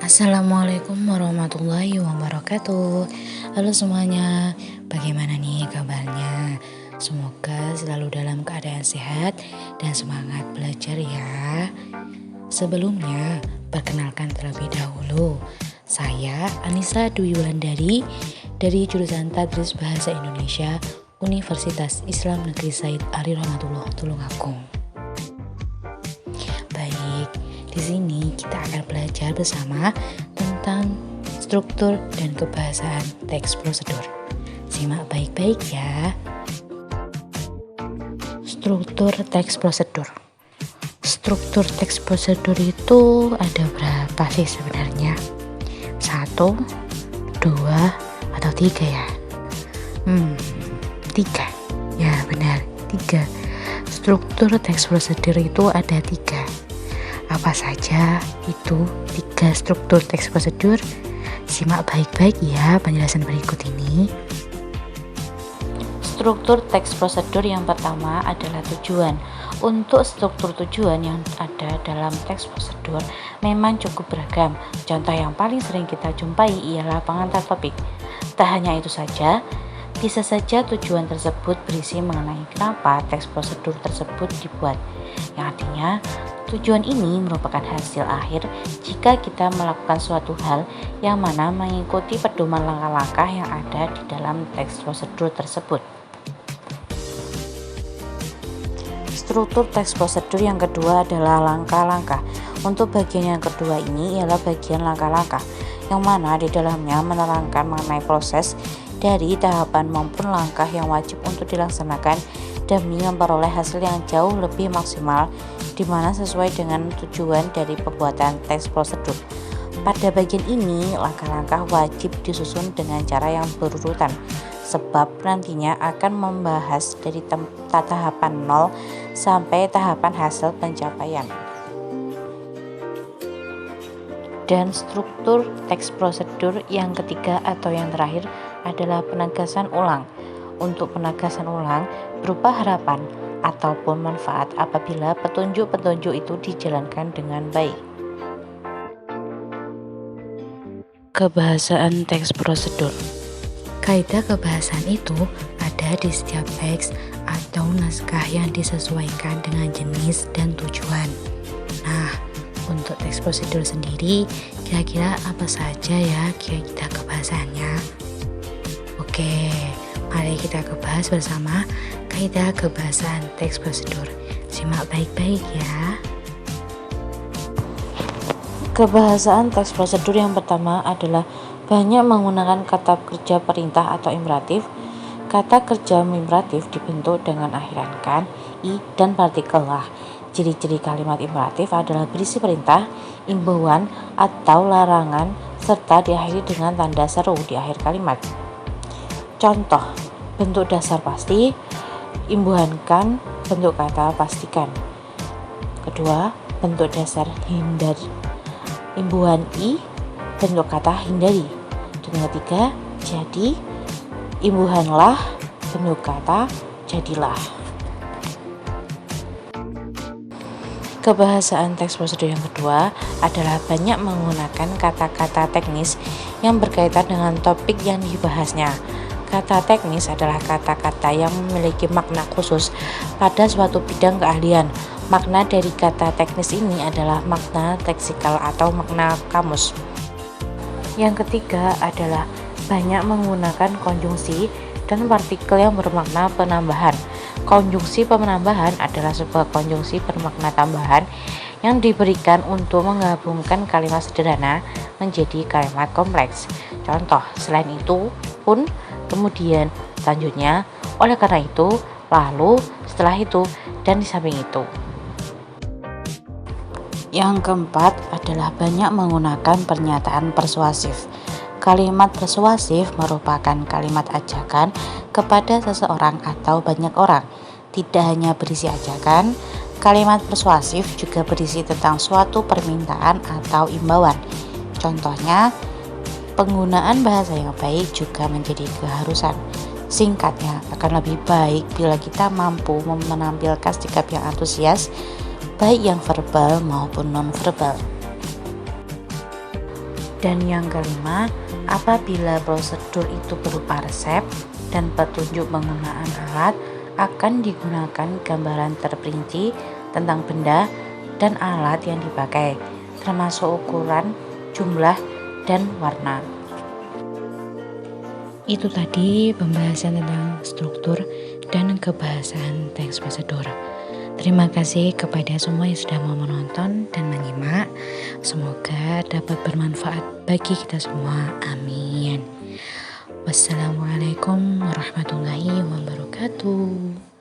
Assalamualaikum warahmatullahi wabarakatuh. Halo semuanya, bagaimana nih kabarnya? Semoga selalu dalam keadaan sehat dan semangat belajar ya. Sebelumnya, perkenalkan terlebih dahulu. Saya Anissa Dwi Wulandari dari jurusan Tadris Bahasa Indonesia Universitas Islam Negeri Said Ali Rahmatullah Tulungagung. Baik, di sini kita akan belajar bersama tentang struktur dan kebahasaan teks prosedur. Simak baik-baik ya. Struktur teks prosedur. Struktur teks prosedur itu ada berapa sih sebenarnya? 1, 2, atau 3 ya? 3. Ya benar, 3. Struktur teks prosedur itu ada 3. Apa saja itu 3 struktur teks prosedur? Simak baik-baik ya penjelasan berikut ini. Struktur teks prosedur yang pertama adalah tujuan. Untuk struktur tujuan yang ada dalam teks prosedur memang cukup beragam. Contoh yang paling sering kita jumpai ialah pengantar topik. Tak hanya itu saja, bisa saja tujuan tersebut berisi mengenai kenapa teks prosedur tersebut dibuat, yang artinya tujuan ini merupakan hasil akhir jika kita melakukan suatu hal yang mana mengikuti pedoman langkah-langkah yang ada di dalam teks prosedur tersebut. Struktur teks prosedur yang kedua adalah langkah-langkah. Untuk bagian yang kedua ini ialah bagian langkah-langkah, yang mana di dalamnya menerangkan mengenai proses dari tahapan maupun langkah yang wajib untuk dilaksanakan demi memperoleh hasil yang jauh lebih maksimal, di mana sesuai dengan tujuan dari pembuatan teks prosedur. Pada bagian ini, langkah-langkah wajib disusun dengan cara yang berurutan, sebab nantinya akan membahas dari tahapan 0 sampai tahapan hasil pencapaian. Dan struktur teks prosedur yang ketiga atau yang terakhir adalah penegasan ulang. Untuk penegasan ulang berupa harapan ataupun manfaat apabila petunjuk-petunjuk itu dijalankan dengan baik. Kebahasaan teks prosedur. Kaidah kebahasaan itu ada di setiap teks atau naskah yang disesuaikan dengan jenis dan tujuan. Nah, untuk teks prosedur sendiri, kira-kira apa saja ya kira-kira kebahasaannya? Oke, mari kita bahas bersama kaidah kebahasaan teks prosedur. Simak baik-baik ya. Kebahasaan teks prosedur yang pertama adalah banyak menggunakan kata kerja perintah atau imperatif. Kata kerja imperatif dibentuk dengan akhiran kan, i, dan partikel lah. Ciri-ciri kalimat imperatif adalah berisi perintah, imbauan, atau larangan, serta diakhiri dengan tanda seru di akhir kalimat. Contoh, bentuk dasar pasti, imbauan kan, bentuk kata pastikan. Kedua, bentuk dasar hindari, imbauan i, bentuk kata hindari. Dan yang ketiga, jadi, imbauanlah, bentuk kata jadilah. Kebahasaan teks prosedur yang kedua adalah banyak menggunakan kata-kata teknis yang berkaitan dengan topik yang dibahasnya. Kata teknis adalah kata-kata yang memiliki makna khusus pada suatu bidang keahlian. Makna dari kata teknis ini adalah makna leksikal atau makna kamus. Yang ketiga adalah banyak menggunakan konjungsi dan partikel yang bermakna penambahan. Konjungsi penambahan adalah sebuah konjungsi bermakna tambahan yang diberikan untuk menggabungkan kalimat sederhana menjadi kalimat kompleks. Contoh, selain itu, pun, kemudian, selanjutnya, oleh karena itu, lalu, setelah itu, dan di samping itu. Yang keempat adalah banyak menggunakan pernyataan persuasif. Kalimat persuasif merupakan kalimat ajakan kepada seseorang atau banyak orang. Tidak hanya berisi ajakan, kalimat persuasif juga berisi tentang suatu permintaan atau imbauan. Contohnya, penggunaan bahasa yang baik juga menjadi keharusan. Singkatnya, akan lebih baik bila kita mampu menampilkan sikap yang antusias, baik yang verbal maupun non-verbal. Dan yang kelima, apabila prosedur itu berupa resep dan petunjuk penggunaan alat, akan digunakan gambaran terperinci tentang benda dan alat yang dipakai, termasuk ukuran, jumlah, dan warna. Itu tadi pembahasan tentang struktur dan kebahasaan teks prosedur. Terima kasih kepada semua yang sudah mau menonton dan menyimak. Semoga dapat bermanfaat bagi kita semua. Amin. Wassalamualaikum warahmatullahi wabarakatuh.